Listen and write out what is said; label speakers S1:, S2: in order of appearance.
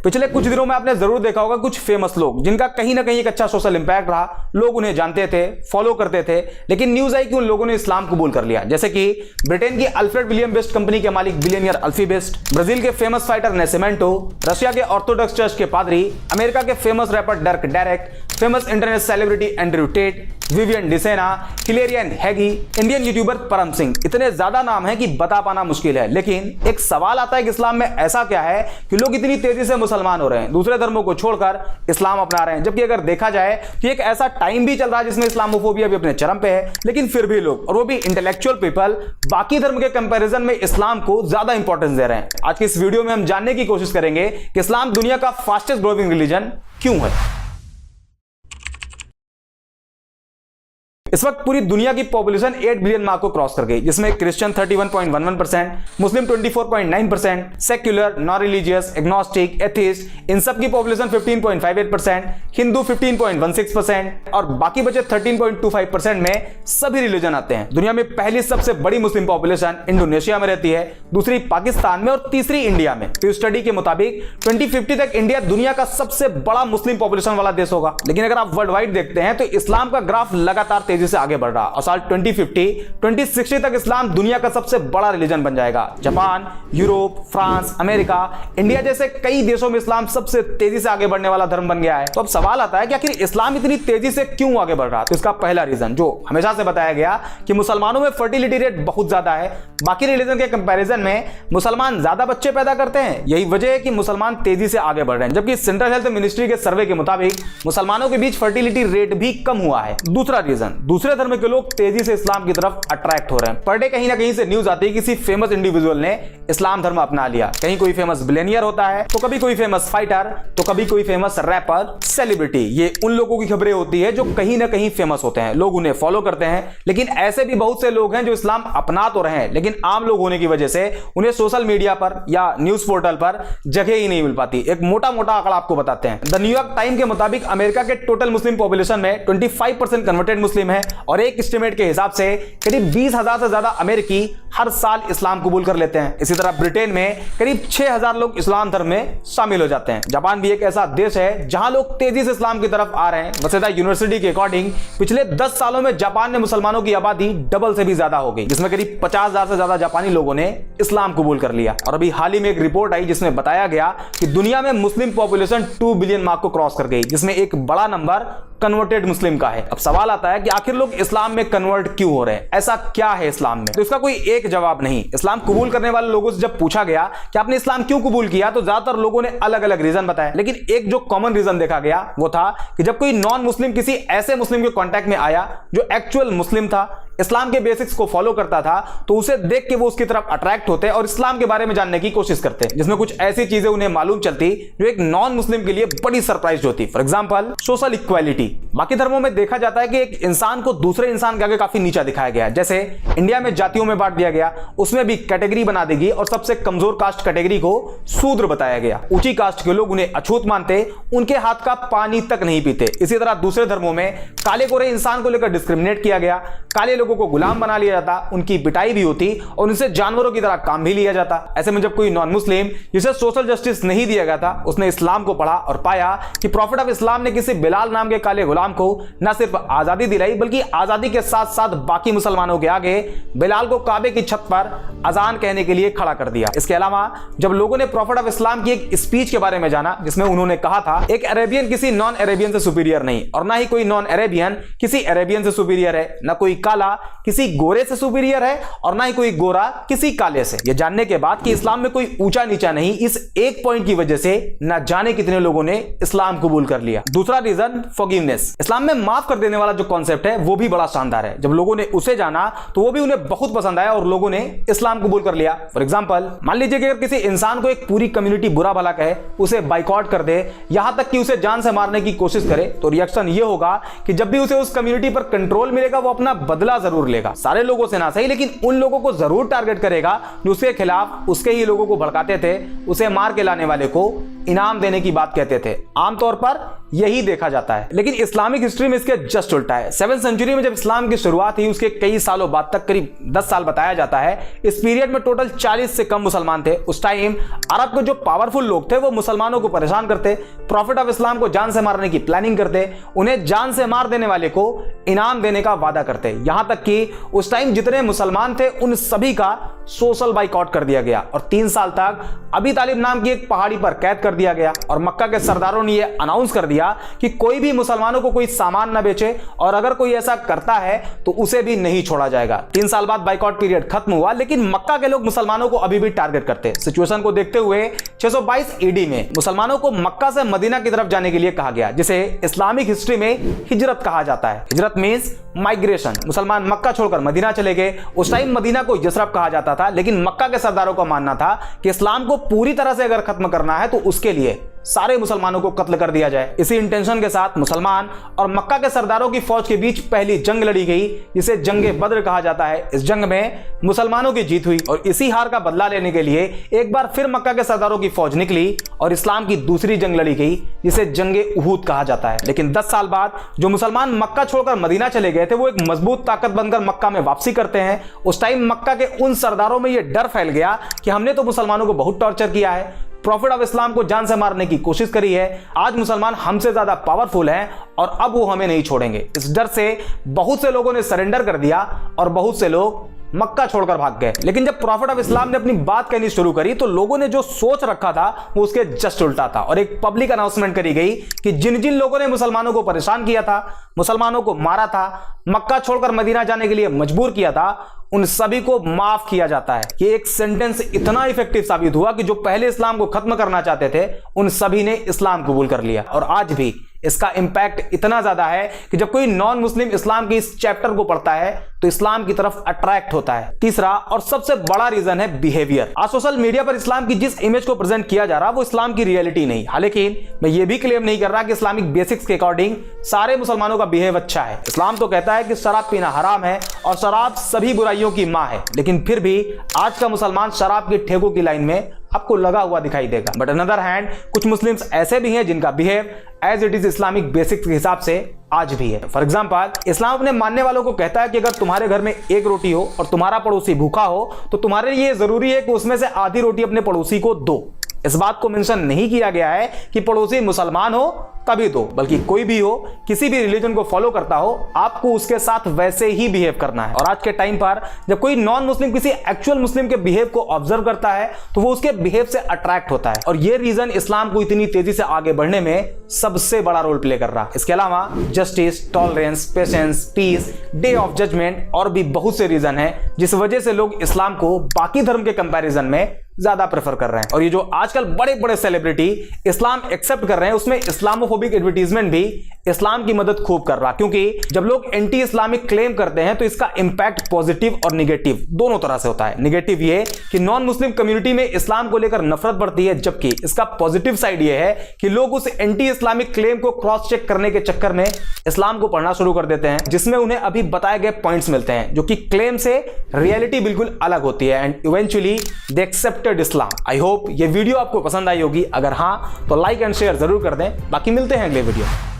S1: पिछले कुछ दिनों में आपने जरूर देखा होगा कुछ फेमस लोग जिनका कहीं ना कहीं एक अच्छा सोशल इंपैक्ट रहा, लोग उन्हें जानते थे, फॉलो करते थे, लेकिन न्यूज आई कि उन लोगों ने इस्लाम कबूल कर लिया। जैसे कि ब्रिटेन की अल्फ्रेड विलियम बेस्ट कंपनी के मालिक बिलियनियर अल्फी बेस्ट, ब्राजील के फेमस फाइटर नेसेमेंटो, रशिया के ऑर्थोडॉक्स चर्च के पादरी, अमेरिका के famous rapper डर्क Derek, famous internet celebrity Andrew Tate, Vivian Dsena, हिलेरियन हैगी, इंडियन यूट्यूबर परम सिंह। इतने ज्यादा नाम हैं कि बता पाना मुश्किल है। लेकिन एक सवाल आता है कि इस्लाम में ऐसा क्या है कि लोग इतनी तेजी से मुसलमान हो रहे हैं, दूसरे धर्मों को छोड़कर इस्लाम अपना रहे हैं। जबकि अगर देखा जाए तो एक ऐसा टाइम भी चल रहा है जिसमें इस्लामोफोबिया भी अपने चरम पे है, लेकिन फिर भी लोग, और वो भी इंटेलेक्चुअल पीपल, बाकी धर्म के कंपैरिजन में इस्लाम को ज्यादा इंपॉर्टेंस दे रहे हैं। आज की इस वीडियो में हम जानने की कोशिश करेंगे कि इस्लाम दुनिया का फास्टेस्ट ग्रोइंग रिलीजन क्यों है। इस वक्त पूरी दुनिया की पॉपुलेशन 8 बिलियन मार्क को क्रॉस कर गई, जिसमें क्रिश्चियन 31.11%, मुस्लिम 24.9%, secular, non religious, agnostic, atheist, इन सब की पॉपुलेशन 15.58%, हिंदू 15.16% और बाकी बचे 13.25% में सभी रिलीजन आते हैं। दुनिया में पहली सबसे बड़ी मुस्लिम पॉपुलेशन इंडोनेशिया में रहती है, दूसरी पाकिस्तान में और तीसरी इंडिया में। तो स्टडी के मुताबिक 2050 तक इंडिया दुनिया का सबसे बड़ा मुस्लिम पॉपुलेशन वाला देश होगा। लेकिन अगर आप वर्ल्ड वाइड देखते हैं तो इस्लाम का ग्राफ लगातार तेजी से आगे बढ़ रहा और साल 2060 तक इस्लाम दुनिया का सबसे बड़ा रिलीजन बन जाएगा। Japan, Europe, France, America, India जैसे कई देशों में इस्लाम सबसे तेजी से आगे बढ़ने वाला धर्म बन गया है। तो अब सवाल आता है कि आखिर इस्लाम इतनी तेजी से क्यों आगे बढ़ रहा? तो इसका पहला रीजन जो हमेशा से बताया गया कि मुसलमानों में फर्टिलिटी रेट बहुत ज्यादा है, बाकी रिलीजन के कंपैरिजन में मुसलमान ज्यादा बच्चे पैदा करते हैं। यही वजह है कि मुसलमान तेजी से आगे बढ़ रहे हैं। जबकि सेंट्रल हेल्थ मिनिस्ट्री के सर्वे के मुताबिक मुसलमानों के बीच फर्टिलिटी रेट भी कम हुआ है। दूसरा रीजन, दूसरे धर्म के लोग तेजी से इस्लाम की तरफ अट्रैक्ट हो रहे हैं। पर डे कहीं ना कहीं से न्यूज आती है किसी फेमस इंडिविजुअल ने इस्लाम धर्म अपना लिया। कहीं कोई फेमस बिलियनियर होता है, तो कभी कोई फेमस फाइटर, तो कभी कोई फेमस रैपर, सेलिब्रिटी। ये उन लोगों की खबरें होती है जो कहीं ना कहीं फेमस होते हैं, लोग उन्हें फॉलो करते हैं। लेकिन ऐसे भी बहुत से लोग हैं जो इस्लाम अपना तो रहे हैं, लेकिन आम लोग होने की वजह से उन्हें सोशल मीडिया पर या न्यूज पोर्टल पर जगह ही नहीं मिल पाती। एक मोटा मोटा आंकड़ा आपको बताते हैं। द न्यूयॉर्क टाइम के मुताबिक अमेरिका के टोटल मुस्लिम पॉपुलेशन में 25% कन्वर्टेड मुस्लिम है और एक एस्टिमेट के हिसाब से करीब 20,000 से ज्यादा अमेरिकी हर साल इस्लाम कबूल कर लेते हैं। इसी तरह ब्रिटेन में करीब 6,000 लोग इस्लाम धर्म में शामिल हो जाते हैं। जापान भी एक ऐसा देश है जहां लोग तेजी से इस्लाम की तरफ आ रहे हैं। वसेदा यूनिवर्सिटी के अकॉर्डिंग पिछले 10 सालों में जापान में मुसलमानों की आबादी डबल से भी ज्यादा हो गई, जिसमें करीब 50,000 से ज्यादा जापानी लोगों ने इस्लाम कबूल कर लिया। और अभी हाल ही में एक रिपोर्ट आई जिसमें बताया गया कि दुनिया में मुस्लिम पॉपुलेशन 2 बिलियन मार्क को क्रॉस कर गई, जिसमें एक बड़ा नंबर कन्वर्टेड मुस्लिम का है। अब सवाल आता है कि आखिर लोग इस्लाम में कन्वर्ट क्यों हो रहे हैं? ऐसा क्या है इस्लाम में? तो इसका कोई एक जवाब नहीं। इस्लाम कबूल करने वाले लोगों से जब पूछा गया कि आपने इस्लाम क्यों कबूल किया, तो ज्यादातर लोगों ने अलग अलग रीजन बताया। लेकिन एक जो कॉमन रीजन देखा गया वो था कि जब कोई नॉन मुस्लिम किसी ऐसे मुस्लिम के कांटेक्ट में आया जो एक्चुअल मुस्लिम था, इस्लाम के बेसिक्स को फॉलो करता था, तो उसे देख के वो उसकी तरफ अट्रैक्ट होते और इस्लाम के बारे में जानने की कोशिश करते, जिसमें कुछ ऐसी चीजें उन्हें मालूम चलती जो एक नॉन मुस्लिम के लिए बड़ी सरप्राइज होती। For example social equality. बाकी धर्मों में देखा जाता है कि एक इंसान को दूसरे इंसान के आगे काफी नीचा दिखाया गया। जैसे इंडिया में जातियों में बांट दिया गया, उसमें भी कैटेगरी बना दी गई और सबसे कमजोर कास्ट कैटेगरी को शूद्र बताया गया। ऊंची कास्ट के लोग उन्हें अछूत मानते, उनके हाथ का पानी तक नहीं पीते। इसी तरह दूसरे धर्मों में काले गोरे इंसान को लेकर डिस्क्रिमिनेट किया गया, काले लोगों को गुलाम बना लिया जाता, उनकी पिटाई भी होती और उनसे जानवरों की तरह काम भी लिया जाता। ऐसे में जब कोई नॉन मुस्लिम जिसे सोशल जस्टिस नहीं दिया गया था, उसने इस्लाम को पढ़ा और पाया कि प्रॉफिट ऑफ इस्लाम ने किसी बिलाल नाम के काले गुलाम को न सिर्फ आजादी दिलाई, बल्कि आजादी के साथ साथ बाकी मुसलमानों के आगे बिलाल को काबे की छत पर अजान कहने के लिए खड़ा कर दिया। इसके अलावा जब लोगों ने प्रॉफिट ऑफ इस्लाम की एक स्पीच के बारे में जाना, जिसमें उन्होंने कहा था एक अरेबियन किसी नॉन अरेबियन से सुपीरियर नहीं, और ना ही कोई नॉन अरेबियन किसी अरेबियन से सुपीरियर है, ना कोई काला किसी गोरे से सुपीरियर है और ना ही कोई गोरा किसी काले से। यह जानने के बाद कि इस्लाम में कोई ऊंचा नीचा नहीं, इस एक पॉइंट की वजह से ना जाने कितने लोगों ने इस्लाम कबूल कर लिया। दूसरा रीजन फॉरगिवनेस। इस्लाम में माफ कर देने वाला जो कॉन्सेप्ट है वो भी बड़ा शानदार है। जब लोगों ने उसे जाना तो वो भी उन्हें बहुत पसंद आया और लोगों ने इस्लाम कबूल कर लिया। फॉर एग्जांपल मान लीजिए कि अगर किसी इंसान को एक पूरी कम्युनिटी बुरा भला कहे, उसे बाइकआउट कर दे, यहां तक कि उसे जान से मारने की कोशिश करे, तो रिएक्शन ये होगा कि जब भी उसे उस कम्युनिटी पर कंट्रोल मिलेगा वो अपना बदला जरूर लेगा। सारे लोगों से ना सही, लेकिन उन लोगों को जरूर टारगेट करेगा जो उसके खिलाफ उसके ही लोगों को भड़काते थे, उसे मार के लाने वाले को इनाम देने की बात कहते थे। आमतौर पर यही देखा जाता है, लेकिन इस्लामिक हिस्ट्री में इसके जस्ट उल्टा है। 7वीं सेंचुरी में जब इस्लाम की शुरुआत हुई, उसके कई सालों बाद तक, करीब 10 साल बताया जाता है, इस पीरियड में टोटल 40 से कम मुसलमान थे। उस टाइम अरब के जो पावरफुल लोग थे वो मुसलमानों को परेशान करते, प्रॉफिट ऑफ इस्लाम को जान से मारने की प्लानिंग करते, उन्हें जान से मार देने वाले को इनाम देने का वादा करते। यहां तक कि उस टाइम जितने मुसलमान थे उन सभी का सोशल बाइकआउट कर दिया गया और 3 साल तक अबी तालिब नाम की एक पहाड़ी पर कैद कर दिया गया। और मक्का के सरदारों ने यह अनाउंस कर दिया कि कोई भी मुसलमानों को कोई सामान न बेचे और अगर कोई ऐसा करता है तो उसे भी नहीं छोड़ा जाएगा। 3 साल बाद बाइकआउट पीरियड खत्म हुआ, लेकिन मक्का के लोग मुसलमानों को अभी भी टारगेट करते। सिचुएशन को देखते हुए 622 ईडी में मुसलमानों को मक्का से मदीना की तरफ जाने के लिए कहा गया, जिसे इस्लामिक हिस्ट्री में हिजरत कहा जाता है। हिजरत मींस माइग्रेशन। मुसलमान मक्का छोड़कर मदीना चले गए। उस टाइम मदीना को यसरब कहा जाता था, लेकिन मक्का के सरदारों का मानना था कि इस्लाम को पूरी तरह से अगर खत्म करना है तो उसके लिए सारे मुसलमानों को कत्ल कर दिया जाए। इसी इंटेंशन के साथ मुसलमान और मक्का के सरदारों की फौज के बीच पहली जंग लड़ी गई, जिसे जंगे बद्र कहा जाता है। इस जंग में मुसलमानों की जीत हुई और इसी हार का बदला लेने के लिए एक बार फिर मक्का के सरदारों की फौज निकली और इस्लाम की दूसरी जंग लड़ी गई, जिसे जंगे उहूद कहा जाता है। लेकिन 10 साल बाद जो मुसलमान मक्का छोड़कर मदीना चले गए थे, वो एक मजबूत ताकत बनकर मक्का में वापसी करते हैं। उस टाइम मक्का के उन सरदारों में यह डर फैल गया कि हमने तो मुसलमानों को बहुत टॉर्चर किया है, प्रॉफिट ऑफ इस्लाम को जान से मारने की कोशिश करी है, आज मुसलमान हमसे ज्यादा पावरफुल हैं और अब वो हमें नहीं छोड़ेंगे। इस डर से बहुत से लोगों ने सरेंडर कर दिया और बहुत से लोग मक्का छोड़कर भाग गए। लेकिन जब प्रॉफिट ऑफ इस्लाम ने अपनी बात कहनी शुरू करी तो लोगों ने जो सोच रखा था वो उसके जस्ट उल्टा था और एक पब्लिक अनाउंसमेंट करी गई कि जिन जिन लोगों ने मुसलमानों को परेशान किया था, मुसलमानों को मारा था, मक्का छोड़कर मदीना जाने के लिए मजबूर किया था, उन सभी को माफ किया जाता है। ये एक सेंटेंस इतना इफेक्टिव साबित हुआ कि जो पहले इस्लाम को खत्म करना चाहते थे उन सभी ने इस्लाम कबूल कर लिया। और आज भी इसका इंपैक्ट इतना ज्यादा है कि जब कोई नॉन मुस्लिम इस्लाम के इस चैप्टर को पढ़ता है तो इस्लाम की तरफ अट्रैक्ट होता है। तीसरा और सबसे बड़ा रीजन है बिहेवियर। आज सोशल मीडिया पर इस्लाम की जिस इमेज को प्रेजेंट किया जा रहा है वो इस्लाम की रियलिटी नहीं। हालांकि मैं ये भी क्लेम नहीं कर रहा कि इस्लामिक बेसिक्स के अकॉर्डिंग सारे मुसलमानों का बिहेव अच्छा है। इस्लाम तो कहता है कि शराब पीना हराम है और शराब सभी बुराइयों की मां है, लेकिन फिर भी आज का मुसलमान शराब के ठेकों की लाइन में आपको लगा हुआ दिखाई देगा। बट अनदर हैंड कुछ मुस्लिम्स ऐसे भी हैं जिनका behave as it is Islamic basics के हिसाब से आज भी है। फॉर एग्जांपल, इस्लाम अपने मानने वालों को कहता है कि अगर तुम्हारे घर में एक रोटी हो और तुम्हारा पड़ोसी भूखा हो तो तुम्हारे लिए जरूरी है कि उसमें से आधी रोटी अपने पड़ोसी को दो। इस बात को मेंशन नहीं किया गया है कि पड़ोसी मुसलमान हो तभी दो, बल्कि कोई भी हो, किसी भी रिलीजन को फॉलो करता हो, आपको उसके साथ वैसे ही बिहेव करना है। और आज के टाइम पर जब कोई नॉन मुस्लिम किसी एक्चुअल मुस्लिम के बिहेव को ऑब्जर्व करता है तो वो उसके बिहेव से अट्रैक्ट होता है और ये रीजन इस्लाम को इतनी तेजी से आगे बढ़ने में सबसे बड़ा रोल प्ले कर रहा है। इसके अलावा justice, tolerance, patience, peace, day of judgement और भी बहुत से रीजन है जिस वजह से लोग इस्लाम को बाकी धर्म के कंपैरिजन में ज्यादा प्रेफर कर रहे हैं। और ये जो आजकल बड़े बड़े सेलिब्रिटी इस्लाम एक्सेप्ट कर रहे हैं उसमें इस्लामोफोबिक एडवर्टीजमेंट भी इस्लाम की मदद खूब कर रहा, क्योंकि जब लोग एंटी इस्लामिक क्लेम करते हैं तो इसका इंपैक्ट पॉजिटिव और निगेटिव दोनों तरह से होता है। निगेटिव ये कि नॉन मुस्लिम कम्युनिटी में इस्लाम को लेकर नफरत बढ़ती है, जबकि इसका पॉजिटिव साइड ये है कि लोग उस एंटी इस्लामिक क्लेम को क्रॉस चेक करने के चक्कर में इस्लाम को पढ़ना शुरू कर देते हैं, जिसमें उन्हें अभी बताए गए पॉइंट्स मिलते हैं जो कि क्लेम से रियलिटी बिल्कुल अलग होती है and eventually they accepted Islam. I hope ये वीडियो आपको पसंद आई होगी। अगर हाँ तो लाइक एंड शेयर जरूर कर दें। बाकी मिलते हैं अगले वीडियो में।